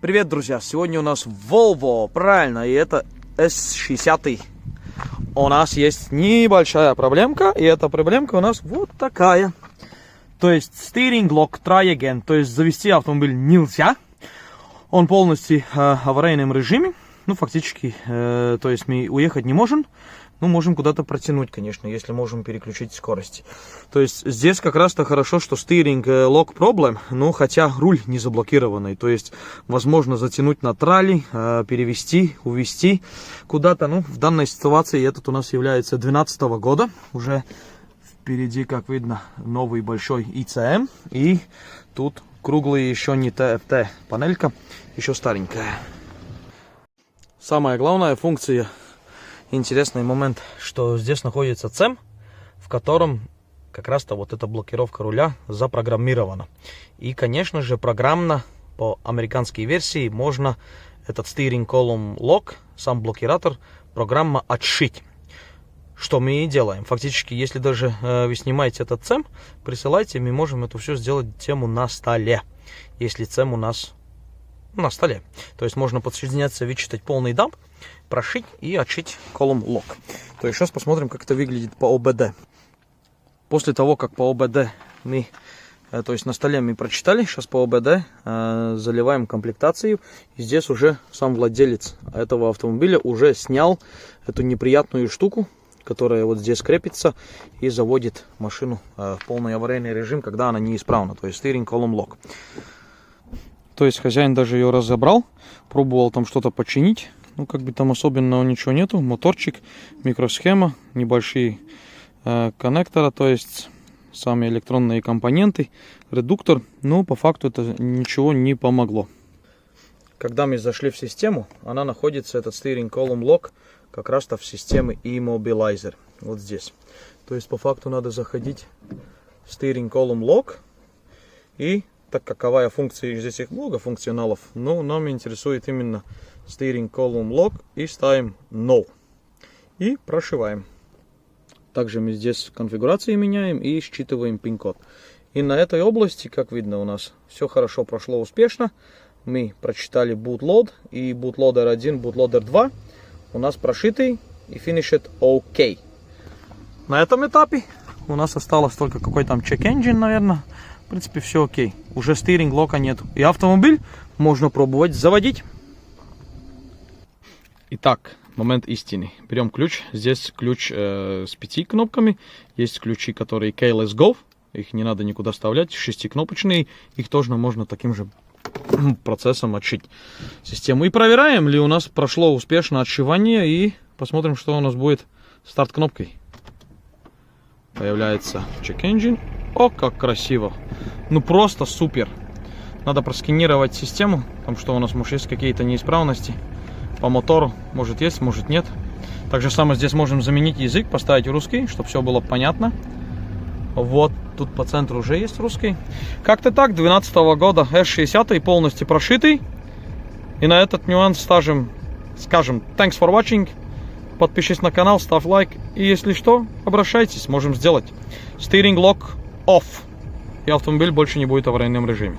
Привет, друзья! Сегодня у нас VOLVO, правильно, и это S60. У нас есть небольшая проблемка, и эта проблемка у нас вот такая. То есть steering lock try again, то есть завести автомобиль нельзя. Он полностью в аварийном режиме, ну фактически, то есть мы уехать не можем. Ну, можем куда-то протянуть, конечно, если можем переключить скорость. То есть здесь как раз-то хорошо, что steering lock problem, ну, хотя руль не заблокированный. То есть возможно затянуть на тралли, перевести, увезти куда-то. Ну, в данной ситуации этот у нас является 2012 года. Уже впереди, как видно, новый большой ICM. И тут круглый еще не TFT панелька, еще старенькая. Самая главная функция... Интересный момент, что здесь находится ЦЕМ, в котором как раз-то вот эта блокировка руля запрограммирована. И, конечно же, программно по американской версии можно этот steering column lock, сам блокиратор, программа отшить. Что мы и делаем. Фактически, если даже вы снимаете этот ЦЕМ, присылайте, мы можем это все сделать тему на столе. Если ЦЕМ у нас на столе. То есть можно подсоединяться, вычитать полный дамп, прошить и отшить column lock. То есть сейчас посмотрим, как это выглядит по ОБД. После того, как по ОБД мы, то есть на столе мы прочитали, сейчас по ОБД заливаем комплектацию. И здесь уже сам владелец этого автомобиля уже снял эту неприятную штуку, которая вот здесь крепится и заводит машину в полный аварийный режим, когда она неисправна. То есть steering column lock. То есть хозяин даже ее разобрал, пробовал там что-то починить. Ну, как бы там особенного ничего нету. Моторчик, микросхема, небольшие коннекторы, то есть сами электронные компоненты, редуктор. Но по факту это ничего не помогло. Когда мы зашли в систему, она находится, этот steering column lock, как раз-то в системе immobilizer. Вот здесь. То есть по факту надо заходить в steering column lock и... Так каковая функция, здесь их много функционалов, но нам интересует именно steering column lock, и ставим No. И прошиваем. Также мы здесь конфигурации меняем и считываем пин-код. И на этой области, как видно, у нас все хорошо прошло успешно. Мы прочитали bootload, и bootloader 1, bootloader 2 у нас прошитый и finished OK. На этом этапе у нас осталось только какой там check engine, наверное. В принципе, все окей. Уже steering лока нету. И автомобиль можно пробовать заводить. Итак, момент истины. Берем ключ. Здесь ключ с 5 кнопками. Есть ключи, которые keyless go. Их не надо никуда вставлять. 6-кнопочные. Их тоже можно таким же процессом отшить систему. И проверяем, ли у нас прошло успешно отшивание. И посмотрим, что у нас будет старт кнопкой. Появляется check engine. О, как красиво. Ну просто супер. Надо просканировать систему, потому что у нас может есть какие-то неисправности по мотору. Может есть, может нет. Так же самое здесь можем заменить язык, поставить русский, чтобы все было понятно. Вот, тут по центру уже есть русский. Как-то так, 2012 года S60 полностью прошитый. И на этот нюанс скажем thanks for watching. Подпишись на канал, ставь лайк. И если что, обращайтесь, можем сделать. Steering lock off. И автомобиль больше не будет в аварийном режиме.